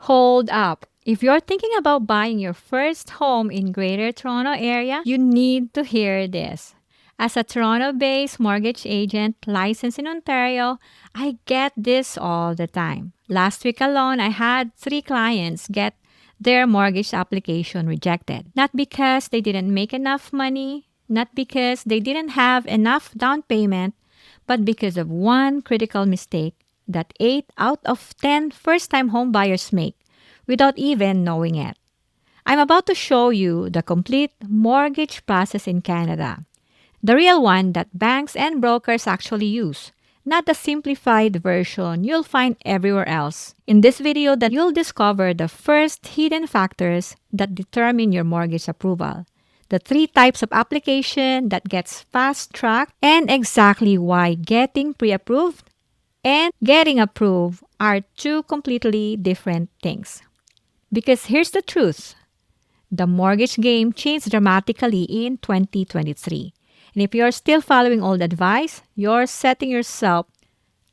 Hold up. If you're thinking about buying your first home in Greater Toronto area, you need to hear this. As a Toronto-based mortgage agent licensed in Ontario, I get this all the time. Last week alone, I had 3 clients get their mortgage application rejected. Not because they didn't make enough money, not because they didn't have enough down payment, but because of one critical mistake that 8 out of 10 first-time home buyers make without even knowing it. I'm about to show you the complete mortgage process in Canada, the real one that banks and brokers actually use, not the simplified version you'll find everywhere else. In this video, that you'll discover the first hidden factors that determine your mortgage approval, the 3 types of application that gets fast-tracked, and exactly why getting pre-approved and getting approved are 2 completely different things. Because here's the truth. The mortgage game changed dramatically in 2023. And if you're still following old advice, you're setting yourself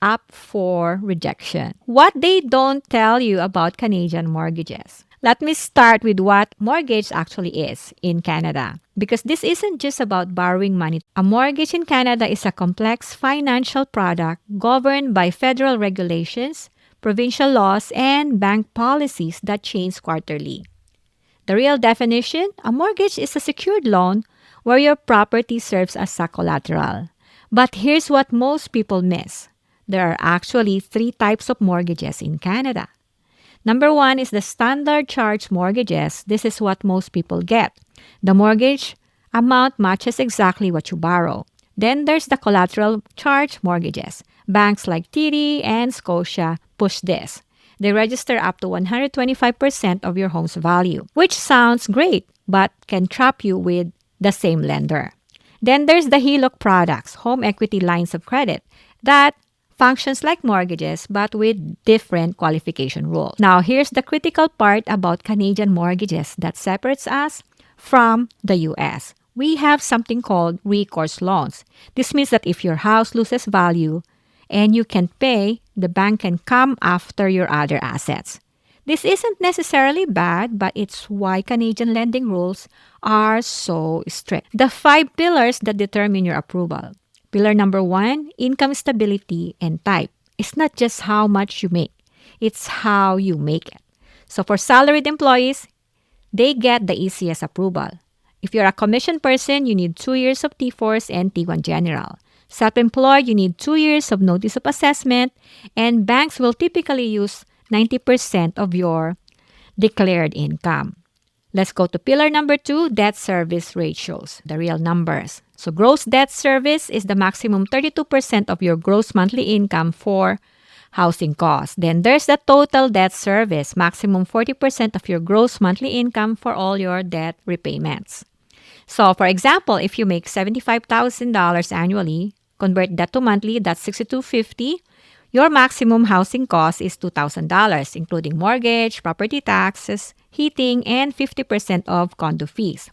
up for rejection. What they don't tell you about Canadian mortgages. Let me start with what mortgage actually is in Canada. Because this isn't just about borrowing money. A mortgage in Canada is a complex financial product governed by federal regulations, provincial laws, and bank policies that change quarterly. The real definition, a mortgage is a secured loan where your property serves as a collateral. But here's what most people miss. There are actually 3 types of mortgages in Canada. Number 1 is the standard charge mortgages. This is what most people get. The mortgage amount matches exactly what you borrow. Then there's the collateral charge mortgages. Banks like TD and Scotia push this. They register up to 125% of your home's value, which sounds great, but can trap you with the same lender. Then there's the HELOC products, home equity lines of credit, that functions like mortgages but with different qualification rules. Now, here's the critical part about Canadian mortgages that separates us from the US. We have something called recourse loans. This means that if your house loses value and you can't pay, the bank can come after your other assets. This isn't necessarily bad, but it's why Canadian lending rules are so strict. The 5 pillars that determine your approval. Pillar number 1, income stability and type. It's not just how much you make, it's how you make it. So for salaried employees, they get the easiest approval. If you're a commission person, you need 2 years of T4s and T1 General. Self-employed, you need 2 years of notice of assessment, and banks will typically use 90% of your declared income. Let's go to pillar number 2, debt service ratios, the real numbers. So gross debt service is the maximum 32% of your gross monthly income for housing costs. Then there's the total debt service, maximum 40% of your gross monthly income for all your debt repayments. So for example, if you make $75,000 annually, convert that to monthly, that's $6,250. Your maximum housing cost is $2,000, including mortgage, property taxes, heating, and 50% of condo fees.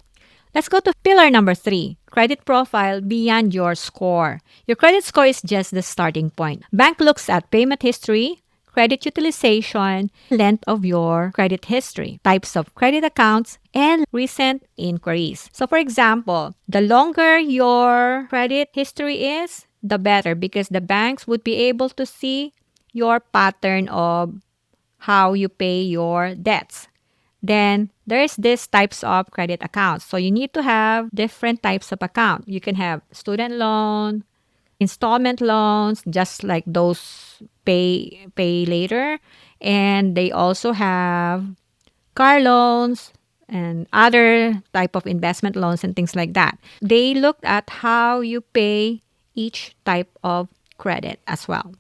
Let's go to pillar number 3, credit profile beyond your score. Your credit score is just the starting point. Bank looks at payment history, credit utilization, length of your credit history, types of credit accounts, and recent inquiries. So for example, the longer your credit history is, the better, because the banks would be able to see your pattern of how you pay your debts. Then there's these types of credit accounts. So you need to have different types of account. You can have student loan, installment loans, just like those pay later. And they also have car loans and other type of investment loans and things like that. They looked at how you pay each type of credit as well.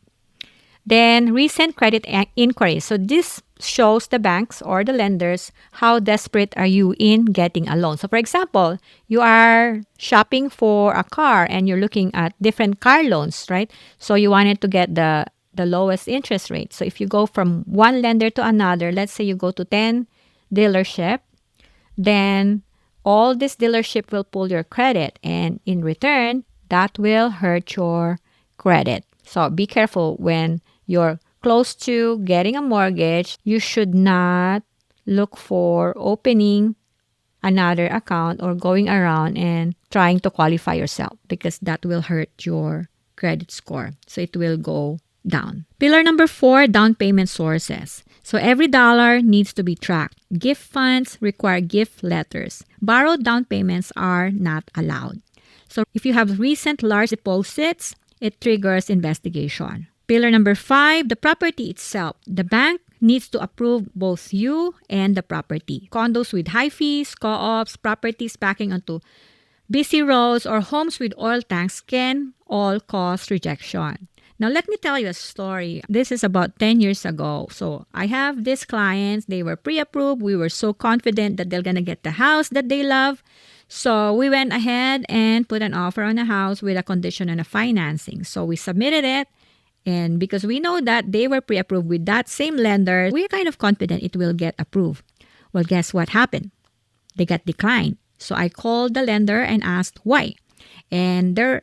Then recent credit inquiries. So this shows the banks or the lenders how desperate are you in getting a loan. So for example, you are shopping for a car and you're looking at different car loans, right? So you wanted to get the lowest interest rate. So if you go from one lender to another, let's say you go to 10 dealership, then all this dealership will pull your credit, and in return, that will hurt your credit. So be careful when you're close to getting a mortgage, you should not look for opening another account or going around and trying to qualify yourself, because that will hurt your credit score. So it will go down. Pillar number 4, down payment sources. So every dollar needs to be tracked. Gift funds require gift letters. Borrowed down payments are not allowed. So if you have recent large deposits, it triggers investigation. Pillar number 5, the property itself. The bank needs to approve both you and the property. Condos with high fees, co-ops, properties backing onto busy roads, or homes with oil tanks can all cause rejection. Now, let me tell you a story. This is about 10 years ago. So I have these clients. They were pre-approved. We were so confident that they're going to get the house that they love. So we went ahead and put an offer on a house with a condition on a financing. So we submitted it. And because we know that they were pre-approved with that same lender, we're kind of confident it will get approved. Well, guess what happened? They got declined. So I called the lender and asked why. And their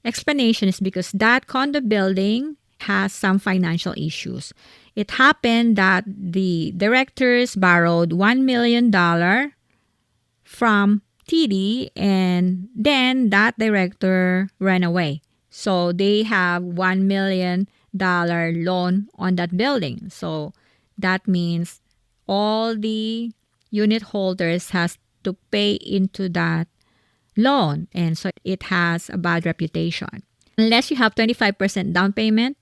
explanation is because that condo building has some financial issues. It happened that the directors borrowed $1 million from TD, and then that director ran away. So they have $1 million loan on that building. So that means all the unit holders has to pay into that loan. And so it has a bad reputation. Unless you have 25% down payment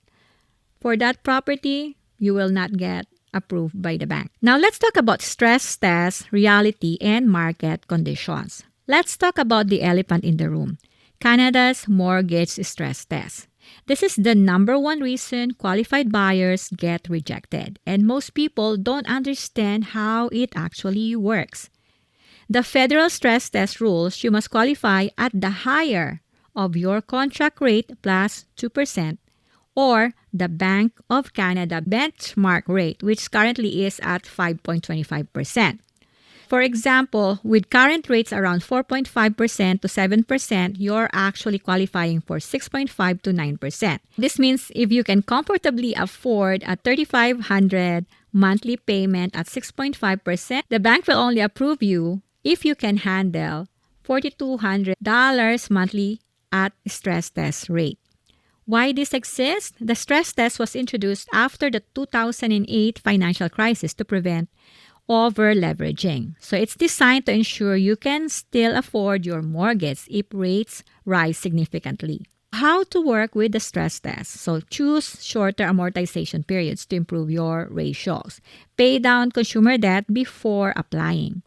for that property, you will not get approved by the bank. Now let's talk about stress test, reality, and market conditions. Let's talk about the elephant in the room. Canada's mortgage stress test. This is the number one reason qualified buyers get rejected, and most people don't understand how it actually works. The federal stress test rules you must qualify at the higher of your contract rate plus 2%, or the Bank of Canada benchmark rate, which currently is at 5.25%. For example, with current rates around 4.5% to 7%, you're actually qualifying for 6.5 to 9%. This means if you can comfortably afford a $3,500 monthly payment at 6.5%, the bank will only approve you if you can handle $4,200 monthly at stress test rate. Why this exists? The stress test was introduced after the 2008 financial crisis to prevent over-leveraging. So it's designed to ensure you can still afford your mortgage if rates rise significantly. How to work with the stress test. So choose shorter amortization periods to improve your ratios. Pay down consumer debt before applying.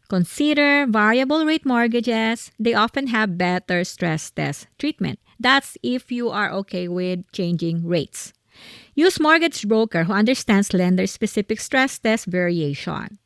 Consider variable rate mortgages. They often have better stress test treatment. That's if you are okay with changing rates. Use mortgage broker who understands lender-specific stress test variation.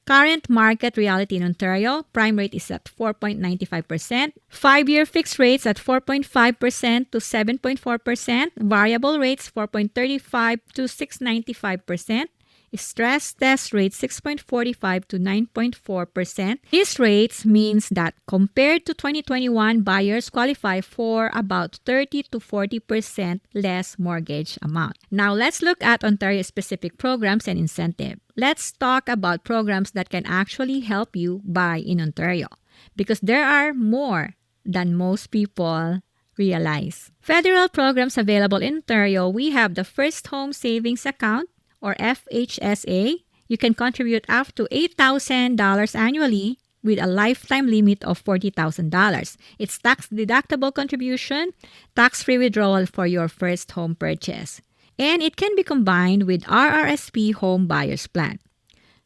Current market reality in Ontario, prime rate is at 4.95%, 5-year fixed rates at 4.5% to 7.4%, variable rates 4.35 to 6.95%, stress test rate 6.45 to 9.4%. These rates means that compared to 2021, buyers qualify for about 30 to 40% less mortgage amount. Now let's look at Ontario-specific programs and incentive. Let's talk about programs that can actually help you buy in Ontario, because there are more than most people realize. Federal programs available in Ontario, we have the First Home Savings Account, or FHSA. You can contribute up to $8,000 annually with a lifetime limit of $40,000. It's tax-deductible contribution, tax-free withdrawal for your first home purchase. And it can be combined with RRSP Home Buyers Plan.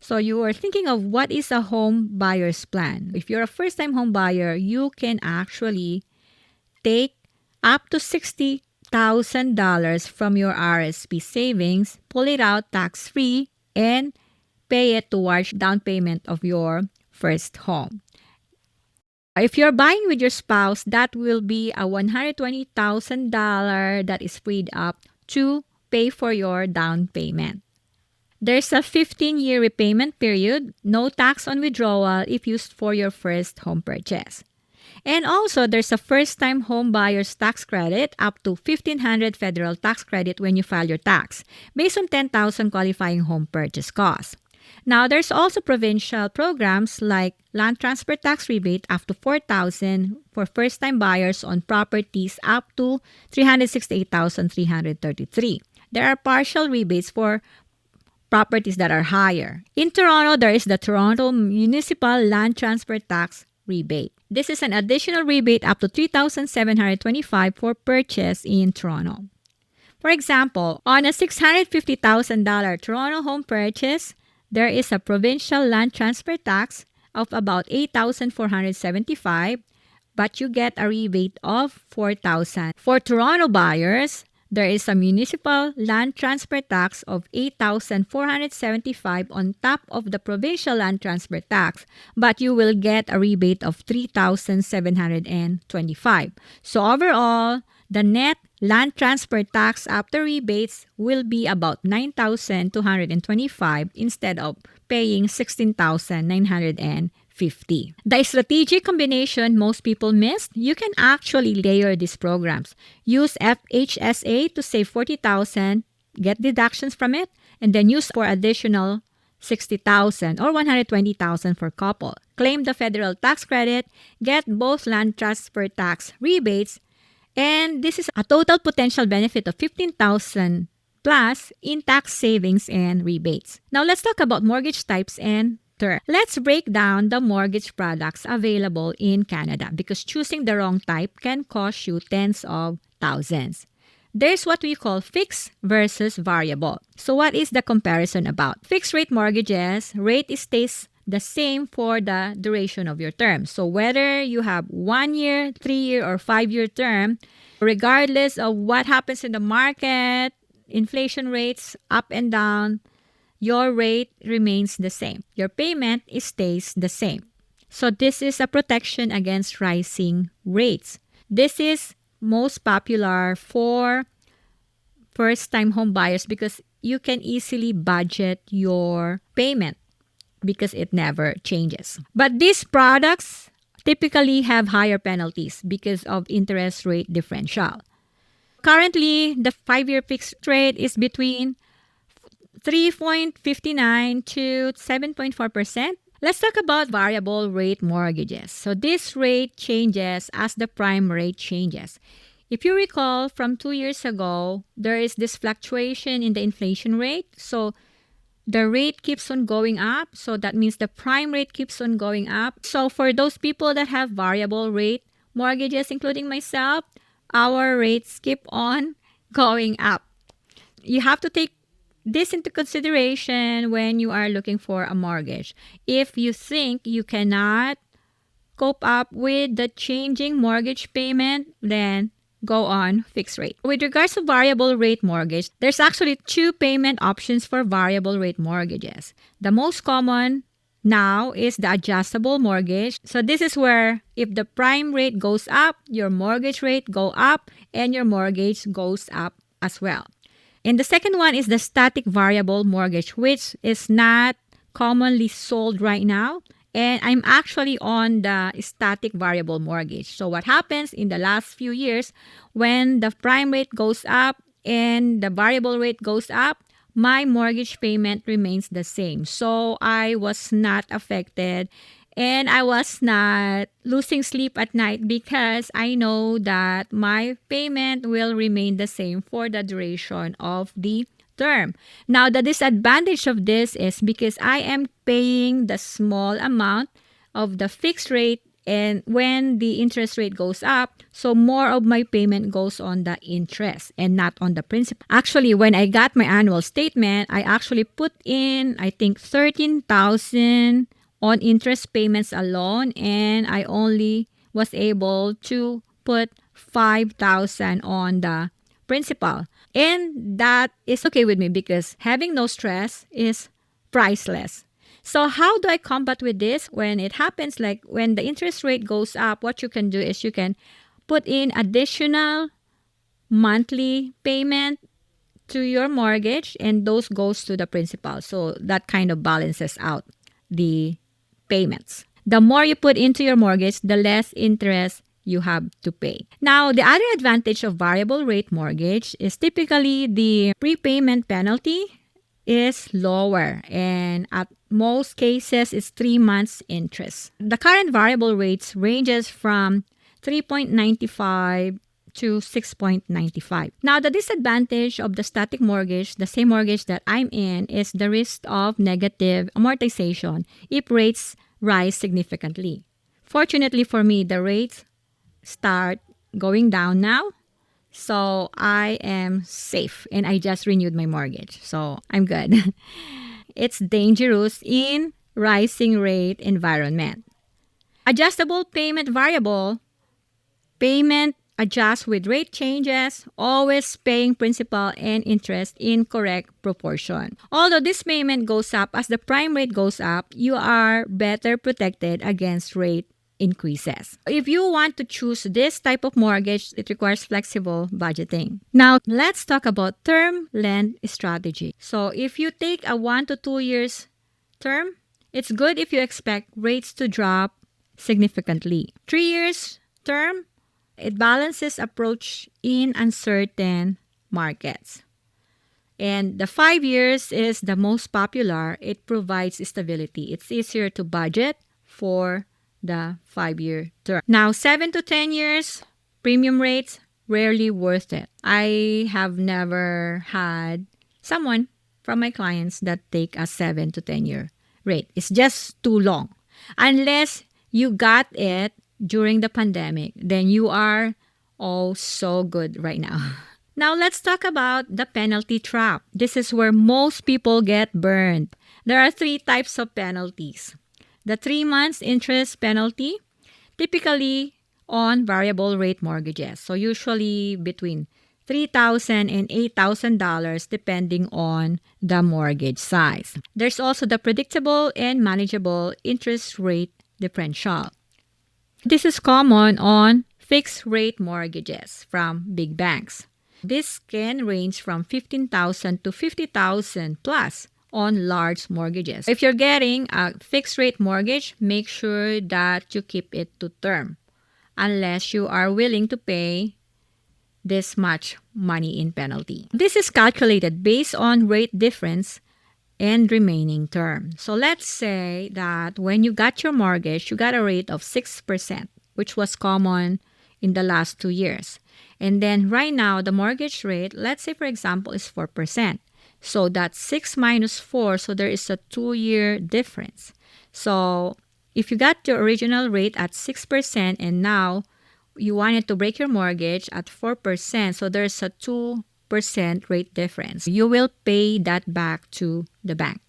So you are thinking of what is a home buyer's plan. If you're a first-time home buyer, you can actually take up to $60,000 from your RSP savings, pull it out tax-free, and pay it towards down payment of your first home. If you're buying with your spouse, that will be a $120,000 that is freed up to pay for your down payment. There's a 15-year repayment period, no tax on withdrawal if used for your first home purchase. And also, there's a first-time home buyer's tax credit up to 1,500 federal tax credit when you file your tax, based on 10,000 qualifying home purchase costs. Now, there's also provincial programs like land transfer tax rebate up to 4,000 for first-time buyers on properties up to 368,333. There are partial rebates for properties that are higher. In Toronto, there is the Toronto Municipal Land Transfer Tax rebate. This is an additional rebate up to 3,725 for purchase in Toronto. For example, on a $650,000 Toronto home purchase, there is a provincial land transfer tax of about 8,475, but you get a rebate of 4,000. For Toronto buyers, there is a municipal land transfer tax of 8,475 on top of the provincial land transfer tax, but you will get a rebate of 3,725. So overall, the net land transfer tax after rebates will be about 9,225 instead of paying 16,950. The strategic combination most people missed, you can actually layer these programs. Use FHSA to save 40,000, get deductions from it, and then use for additional 60,000 or 120,000 for couple. Claim the federal tax credit, get both land transfer tax rebates, and this is a total potential benefit of 15,000 plus in tax savings and rebates. Now let's talk about mortgage types and term. Let's break down the mortgage products available in Canada because choosing the wrong type can cost you tens of thousands. There's what we call fixed versus variable. So what is the comparison about? Fixed rate mortgages, rate stays the same for the duration of your term. So whether you have 1 year, 3 year, or 5 year term, regardless of what happens in the market, inflation rates up and down, your rate remains the same. Your payment stays the same. So this is a protection against rising rates. This is most popular for first-time home buyers because you can easily budget your payment because it never changes. But these products typically have higher penalties because of interest rate differential. Currently, the 5-year fixed rate is between 3.59 to 7.4%. Let's talk about variable rate mortgages. So this rate changes as the prime rate changes. If you recall from 2 years ago, there is this fluctuation in the inflation rate. So the rate keeps on going up. So that means the prime rate keeps on going up. So for those people that have variable rate mortgages, including myself, our rates keep on going up. You have to take this into consideration when you are looking for a mortgage. If you think you cannot cope up with the changing mortgage payment, then go on fixed rate. With regards to variable rate mortgage, there's actually 2 payment options for variable rate mortgages. The most common now is the adjustable mortgage. So this is where if the prime rate goes up, your mortgage rate go up and your mortgage goes up as well. And the second one is the static variable mortgage, which is not commonly sold right now. And I'm actually on the static variable mortgage. So what happens in the last few years, when the prime rate goes up and the variable rate goes up, my mortgage payment remains the same. So I was not affected and I was not losing sleep at night because I know that my payment will remain the same for the duration of the term. Now, the disadvantage of this is because I am paying the small amount of the fixed rate, and when the interest rate goes up, so more of my payment goes on the interest and not on the principal. Actually, when I got my annual statement, I actually put in, I think, 13,000 on interest payments alone, and I only was able to put 5,000 on the principal. And that is okay with me because having no stress is priceless. So how do I combat with this? When it happens, like when the interest rate goes up, what you can do is you can put in additional monthly payment to your mortgage and those goes to the principal. So that kind of balances out the payments. The more you put into your mortgage, the less interest you have to pay. Now, the other advantage of variable rate mortgage is typically the prepayment penalty is lower, and at most cases it's 3 months interest. The current variable rates ranges from 3.95 to 6.95. Now, the disadvantage of the static mortgage, the same mortgage that I'm in, is the risk of negative amortization if rates rise significantly. Fortunately for me, the rates start going down now. So I am safe and I just renewed my mortgage. So I'm good. It's dangerous in rising rate environment. Adjustable payment variable. Payment adjusts with rate changes, always paying principal and interest in correct proportion. Although this payment goes up as the prime rate goes up, you are better protected against rate increases. If you want to choose this type of mortgage, it requires flexible budgeting. Now, let's talk about term lend strategy. So, if you take a 1 to 2 years term, it's good if you expect rates to drop significantly. 3 years term, it balances approach in uncertain markets. And the 5 years is the most popular. It provides stability. It's easier to budget for the 5-year term. Now, 7 to 10 years, premium rates, rarely worth it. I have never had someone from my clients that take a 7 to 10 year rate. It's just too long. Unless you got it during the pandemic, then you are so good right now. Now, let's talk about the penalty trap. This is where most people get burned. There are 3 types of penalties. The 3 months interest penalty, typically on variable rate mortgages. So usually between $3,000 and $8,000 depending on the mortgage size. There's also the predictable and manageable interest rate differential. This is common on fixed rate mortgages from big banks. This can range from $15,000 to $50,000 plus on large mortgages. If you're getting a fixed rate mortgage, make sure that you keep it to term unless you are willing to pay this much money in penalty. This is calculated based on rate difference and remaining term. So let's say that when you got your mortgage, you got a rate of 6%, which was common in the last 2 years. And then right now, the mortgage rate, let's say for example, is 4%. So that's 6 minus 4, so there is a 2-year difference. So if you got your original rate at 6% and now you wanted to break your mortgage at 4%, so there's a 2% rate difference. You will pay that back to the bank.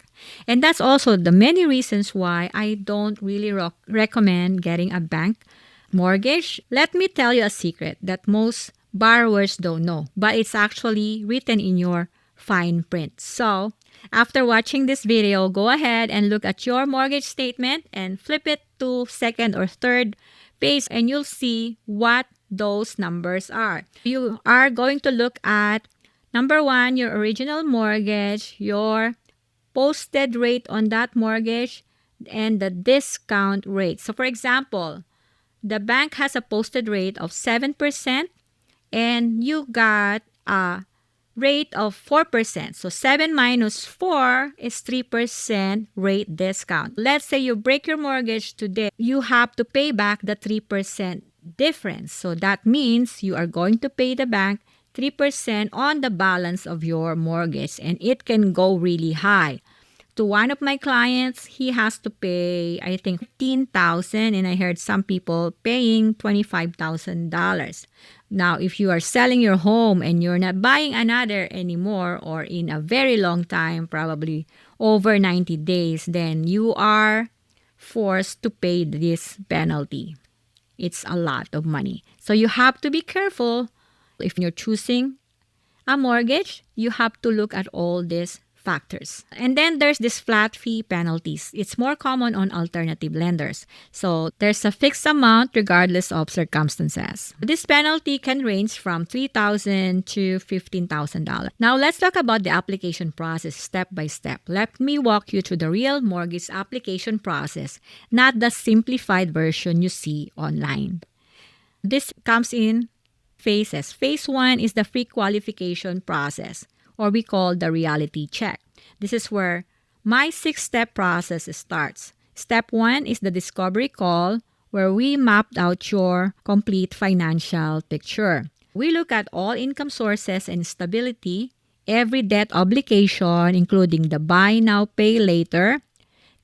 And that's also the many reasons why I don't really recommend getting a bank mortgage. Let me tell you a secret that most borrowers don't know, but it's actually written in your fine print. So after watching this video, go ahead and look at your mortgage statement and flip it to second or third page and you'll see what those numbers are. You are going to look at number 1, your original mortgage, your posted rate on that mortgage, and the discount rate. So for example, the bank has a posted rate of 7% and you got a rate of 4%. So 7 minus 4 is 3% rate discount. Let's say you break your mortgage today, you have to pay back the 3% difference. So that means you are going to pay the bank 3% on the balance of your mortgage, and it can go really high. To one of my clients, he has to pay, I think, $15,000, and I heard some people paying $25,000. Now, if you are selling your home and you're not buying another anymore or in a very long time, probably over 90 days, then you are forced to pay this penalty. It's a lot of money. So you have to be careful. If you're choosing a mortgage, you have to look at all these factors. And then there's this flat fee penalties. It's more common on alternative lenders. So there's a fixed amount regardless of circumstances. This penalty can range from $3,000 to $15,000. Now let's talk about the application process step by step. Let me walk you through the real mortgage application process, not the simplified version you see online. This comes in phases. Phase 1 is the pre-qualification process, or we call the reality check. This is where my 6-step process starts. Step 1 is the discovery call, where we mapped out your complete financial picture. We look at all income sources and stability, every debt obligation, including the buy now, pay later,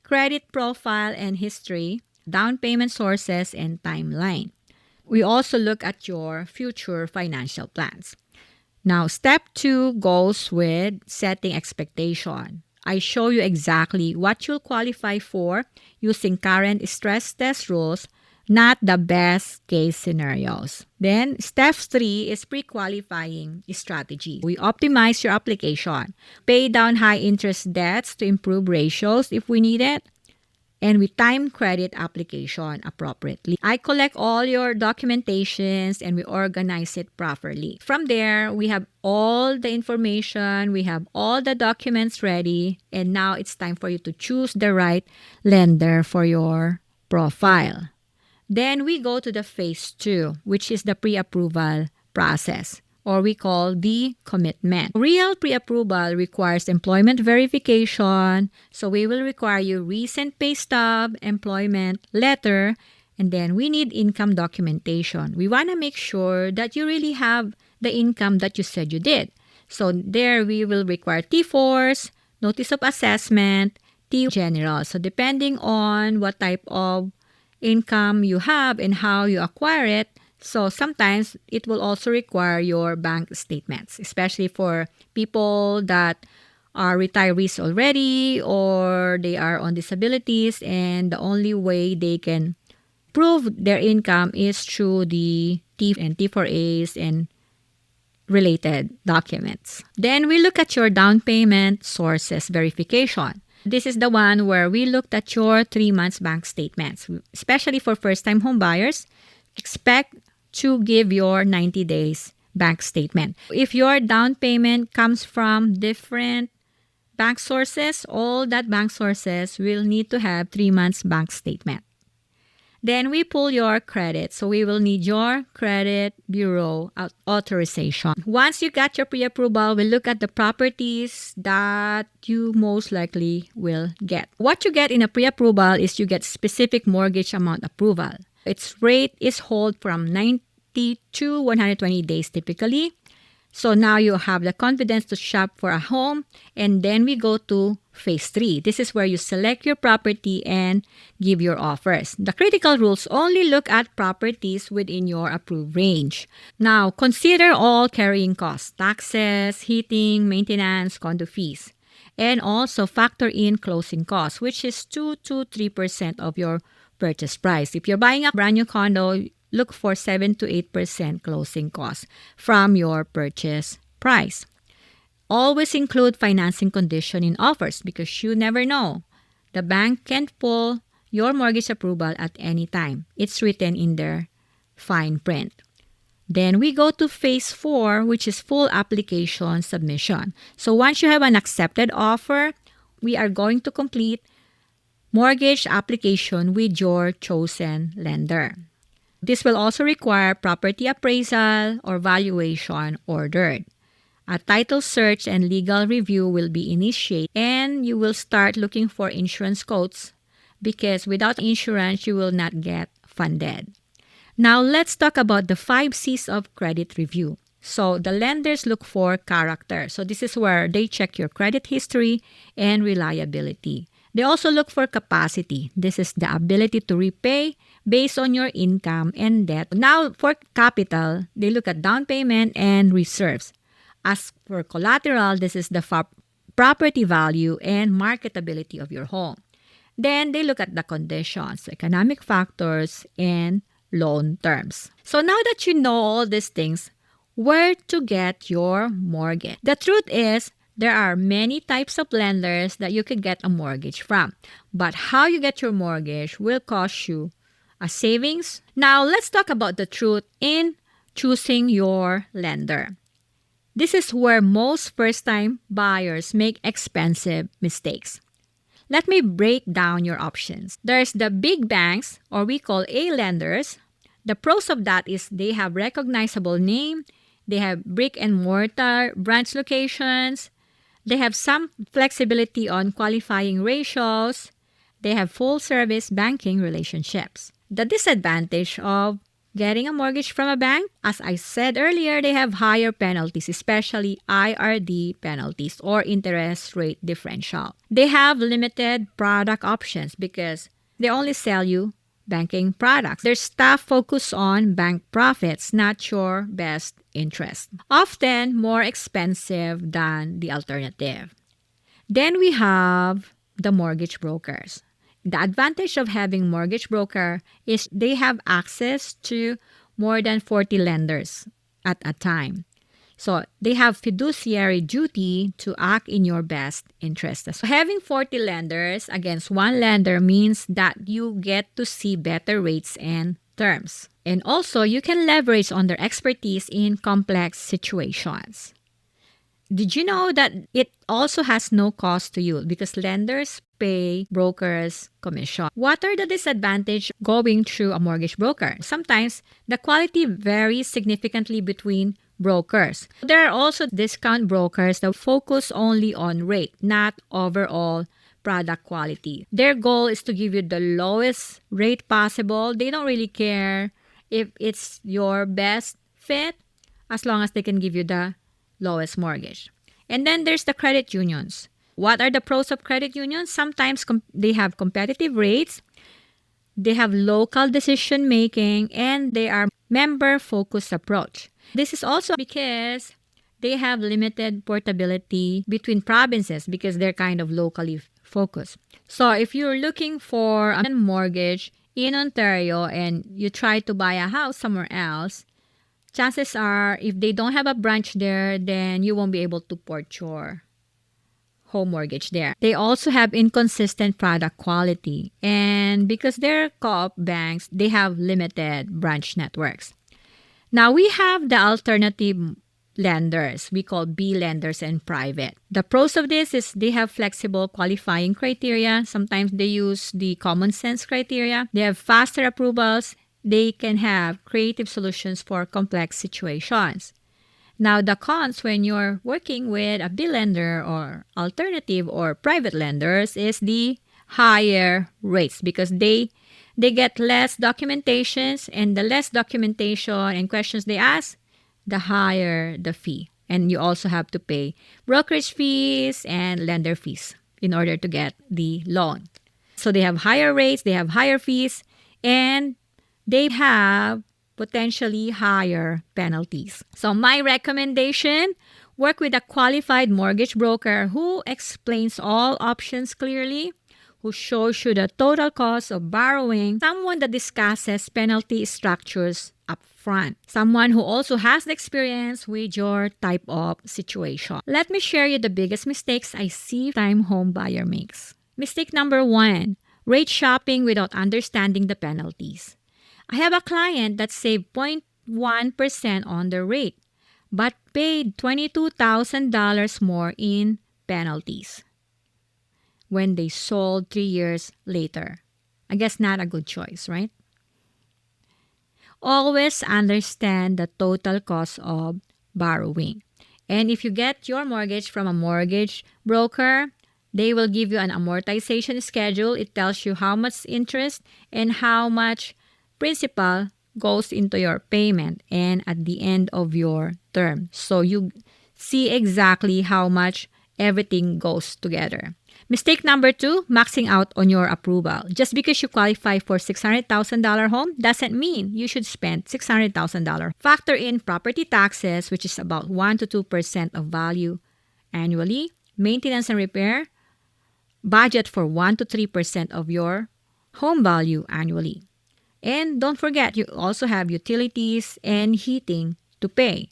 credit profile and history, down payment sources, and timeline. We also look at your future financial plans. Now, step 2 goes with setting expectation. I show you exactly what you'll qualify for using current stress test rules, not the best case scenarios. Then, step 3 is pre-qualifying strategy. We optimize your application, pay down high interest debts to improve ratios if we need it, and we time credit application appropriately. I collect all your documentations and we organize it properly. From there, we have all the information, we have all the documents ready, and now it's time for you to choose the right lender for your profile. Then we go to the phase 2, which is the pre-approval process, or we call the commitment. Real pre-approval requires employment verification. So we will require your recent pay stub, employment letter, and then we need income documentation. We want to make sure that you really have the income that you said you did. So there we will require T4s, notice of assessment, T general. So depending on what type of income you have and how you acquire it, so sometimes it will also require your bank statements, especially for people that are retirees already or they are on disabilities, and the only way they can prove their income is through the T and T4As and related documents. Then we look at your down payment sources verification. This is the one where we looked at your 3 months bank statements, especially for first-time home buyers. Expect to give your 90 days bank statement. If your down payment comes from different bank sources, all that bank sources will need to have 3 months bank statement. Then we pull your credit. So we will need your credit bureau authorization. Once you got your pre-approval, we'll look at the properties that you most likely will get. What you get in a pre-approval is you get specific mortgage amount approval. Its rate is hold from 90 to 120 days typically. So now you have the confidence to shop for a home, and then we go to phase 3. This is where you select your property and give your offers. The critical rules only look at properties within your approved range. Now, consider all carrying costs, taxes, heating, maintenance, condo fees, and also factor in closing costs, which is 2 to 3% of your purchase price. If you're buying a brand new condo, look for 7 to 8% closing costs from your purchase price. Always include financing condition in offers because you never know. The bank can pull your mortgage approval at any time. It's written in their fine print. Then we go to phase 4, which is full application submission. So once you have an accepted offer, we are going to complete mortgage application with your chosen lender. This will also require property appraisal or valuation ordered. A title search and legal review will be initiated, and you will start looking for insurance quotes because without insurance, you will not get funded. Now, let's talk about the 5 C's of credit review. So, the lenders look for character. So, this is where they check your credit history and reliability. They also look for capacity. This is the ability to repay based on your income and debt. Now, for capital, they look at down payment and reserves. As for collateral, this is the property value and marketability of your home. Then, they look at the conditions, economic factors, and loan terms. So, now that you know all these things, where to get your mortgage? The truth is, There are many types of lenders that you could get a mortgage from, but how you get your mortgage will cost you a savings. Now, let's talk about the truth in choosing your lender. This is where most first-time buyers make expensive mistakes. Let me break down your options. There's the big banks, or we call A lenders. The pros of that is they have recognizable name, they have brick and mortar branch locations, they have some flexibility on qualifying ratios, they have full service banking relationships. The disadvantage of getting a mortgage from a bank, as I said earlier, they have higher penalties, especially IRD penalties or interest rate differential. They have limited product options because they only sell you banking products. Their staff focus on bank profits, not your best interest. Often more expensive than the alternative. Then we have the mortgage brokers. The advantage of having mortgage broker is they have access to more than 40 lenders at a time. So they have fiduciary duty to act in your best interest. So having 40 lenders against one lender means that you get to see better rates and terms. And also, you can leverage on their expertise in complex situations. Did you know that it also has no cost to you because lenders pay brokers commission? What are the disadvantages going through a mortgage broker? Sometimes the quality varies significantly between brokers. There are also discount brokers that focus only on rate, not overall product quality. Their goal is to give you the lowest rate possible. They don't really care if it's your best fit as long as they can give you the lowest mortgage. And then there's the credit unions. What are the pros of credit unions? Sometimes they have competitive rates, they have local decision making, and they are member-focused approach. This is also because they have limited portability between provinces because they're kind of locally focused. So if you're looking for a mortgage in Ontario and you try to buy a house somewhere else, chances are, if they don't have a branch there, then you won't be able to port your home mortgage there. They also have inconsistent product quality. And because they're co-op banks, they have limited branch networks. Now, we have the alternative lenders. We call B lenders and private. The pros of this is they have flexible qualifying criteria. Sometimes they use the common sense criteria. They have faster approvals. They can have creative solutions for complex situations. Now, the cons when you're working with a B lender or alternative or private lenders is the higher rates because they get less documentations, and the less documentation and questions they ask, the higher the fee. And you also have to pay brokerage fees and lender fees in order to get the loan. So they have higher rates, they have higher fees, and they have potentially higher penalties. So my recommendation, work with a qualified mortgage broker who explains all options clearly, who shows you the total cost of borrowing, someone that discusses penalty structures up front, someone who also has the experience with your type of situation. Let me share you the biggest mistakes I see time home buyer makes. Mistake number 1, rate shopping without understanding the penalties. I have a client that saved 0.1% on the rate, but paid $22,000 more in penalties when they sold 3 years later. I guess not a good choice, right? Always understand the total cost of borrowing. And if you get your mortgage from a mortgage broker, they will give you an amortization schedule. It tells you how much interest and how much principal goes into your payment and at the end of your term. So you see exactly how much everything goes together. Mistake number 2, maxing out on your approval. Just because you qualify for $600,000 home doesn't mean you should spend $600,000. Factor in property taxes, which is about 1 to 2% of value annually, maintenance and repair, budget for 1 to 3% of your home value annually. And don't forget, you also have utilities and heating to pay.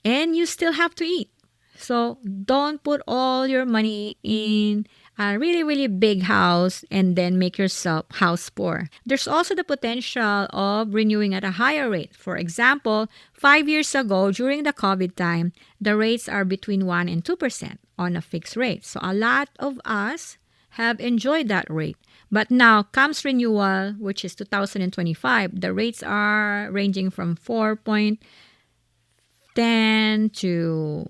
And you still have to eat. So don't put all your money in a really, really big house and then make yourself house poor. There's also the potential of renewing at a higher rate. For example, 5 years ago during the COVID time, the rates are between 1 and 2% on a fixed rate. So a lot of us have enjoyed that rate. But now comes renewal, which is 2025. The rates are ranging from 4.10 to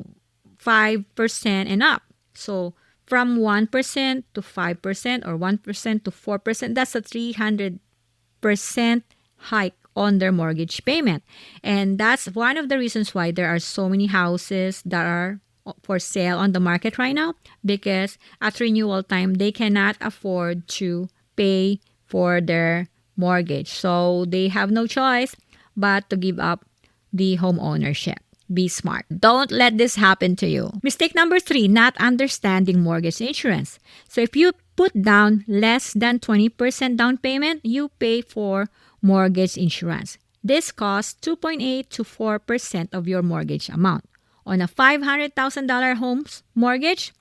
5% and up. So from 1% to 5% or 1% to 4%, that's a 300% hike on their mortgage payment. And that's one of the reasons why there are so many houses that are for sale on the market right now, because at renewal time, they cannot afford to pay for their mortgage. So they have no choice but to give up the home ownership. Be smart. Don't let this happen to you. Mistake number 3, not understanding mortgage insurance. So if you put down less than 20% down payment, you pay for mortgage insurance. This costs 2.8 to 4% of your mortgage amount. On a $500,000 home mortgage,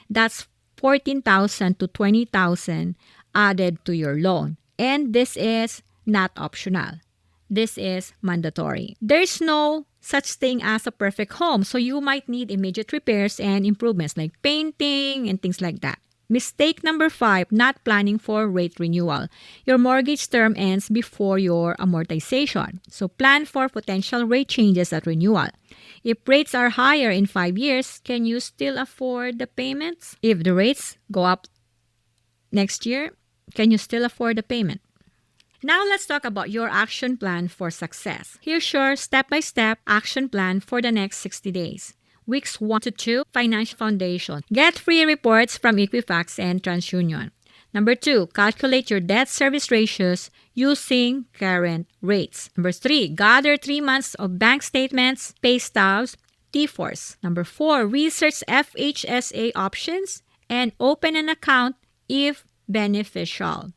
that's $14,000 to $20,000 added to your loan. And this is not optional. This is mandatory. There's no such thing as a perfect home, so you might need immediate repairs and improvements like painting and things like that. Mistake number 5, not planning for rate renewal. Your mortgage term ends before your amortization. So plan for potential rate changes at renewal. If rates are higher in 5 years, can you still afford the payments? If the rates go up next year, can you still afford the payment? Now let's talk about your action plan for success. Here's your step-by-step action plan for the next 60 days. Weeks 1 to 2, Financial Foundation. Get free reports from Equifax and TransUnion. Number 2, calculate your debt service ratios using current rates. Number 3, gather 3 months of bank statements, pay stubs, T4s. Number 4, research FHSA options and open an account if beneficial.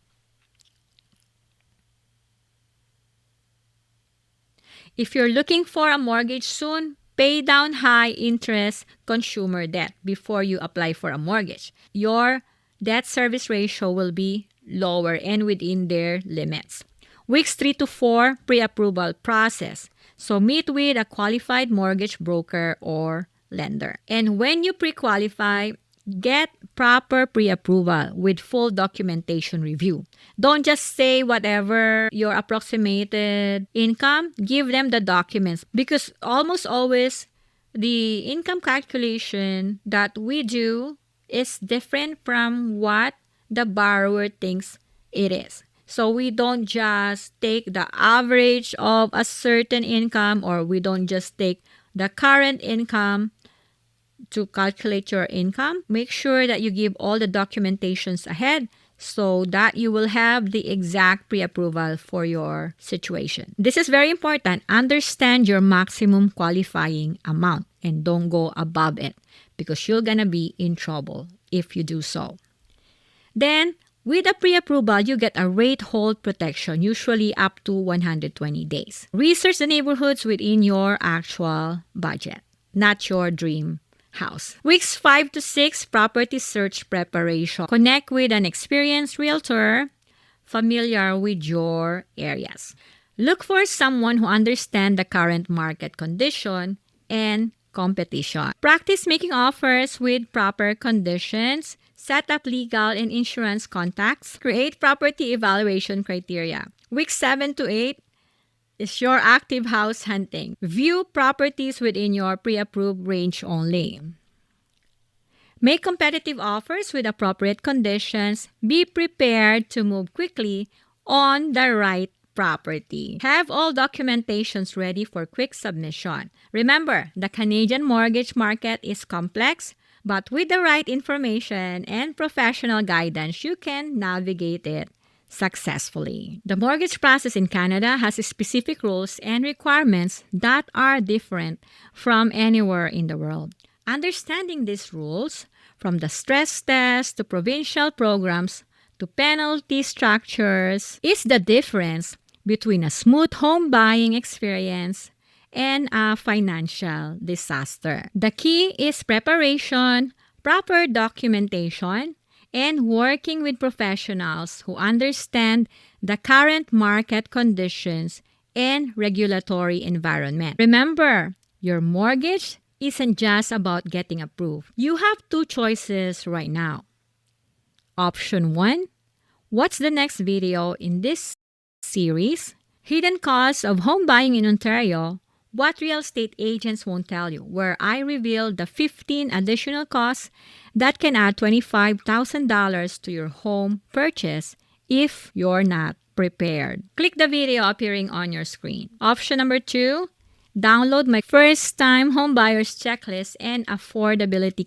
If you're looking for a mortgage soon, pay down high-interest consumer debt before you apply for a mortgage. Your debt service ratio will be lower and within their limits. Weeks 3 to 4, pre-approval process. So meet with a qualified mortgage broker or lender. And when you pre-qualify, get proper pre-approval with full documentation review. Don't just say whatever your approximated income. Give them the documents, because almost always the income calculation that we do is different from what the borrower thinks it is. So we don't just take the average of a certain income, or we don't just take the current income to calculate your income. Make sure that you give all the documentations ahead so that you will have the exact pre-approval for your situation. This is very important. Understand your maximum qualifying amount and don't go above it, because you're gonna be in trouble if you do so. Then, with a pre-approval, you get a rate hold protection, usually up to 120 days. Research the neighborhoods within your actual budget, not your dream house. Weeks 5 to 6, property search preparation. Connect with an experienced realtor familiar with your areas. Look for someone who understands the current market condition and competition. Practice making offers with proper conditions. Set up legal and insurance contacts. Create property evaluation criteria. Weeks 7 to 8 is your active house hunting. View properties within your pre-approved range only. Make competitive offers with appropriate conditions. Be prepared to move quickly on the right property. Have all documentations ready for quick submission. Remember, the Canadian mortgage market is complex, but with the right information and professional guidance, you can navigate it successfully. The mortgage process in Canada has specific rules and requirements that are different from anywhere in the world. Understanding these rules, from the stress test to provincial programs to penalty structures, is the difference between a smooth home buying experience and a financial disaster. The key is preparation, proper documentation, and working with professionals who understand the current market conditions and regulatory environment. Remember, your mortgage isn't just about getting approved. You have two choices right now. Option 1, watch the next video in this series, Hidden Costs of Home Buying in Ontario, What Real Estate Agents Won't Tell You, where I reveal the 15 additional costs that can add $25,000 to your home purchase if you're not prepared. Click the video appearing on your screen. Option number 2, download my first-time home buyers checklist and affordability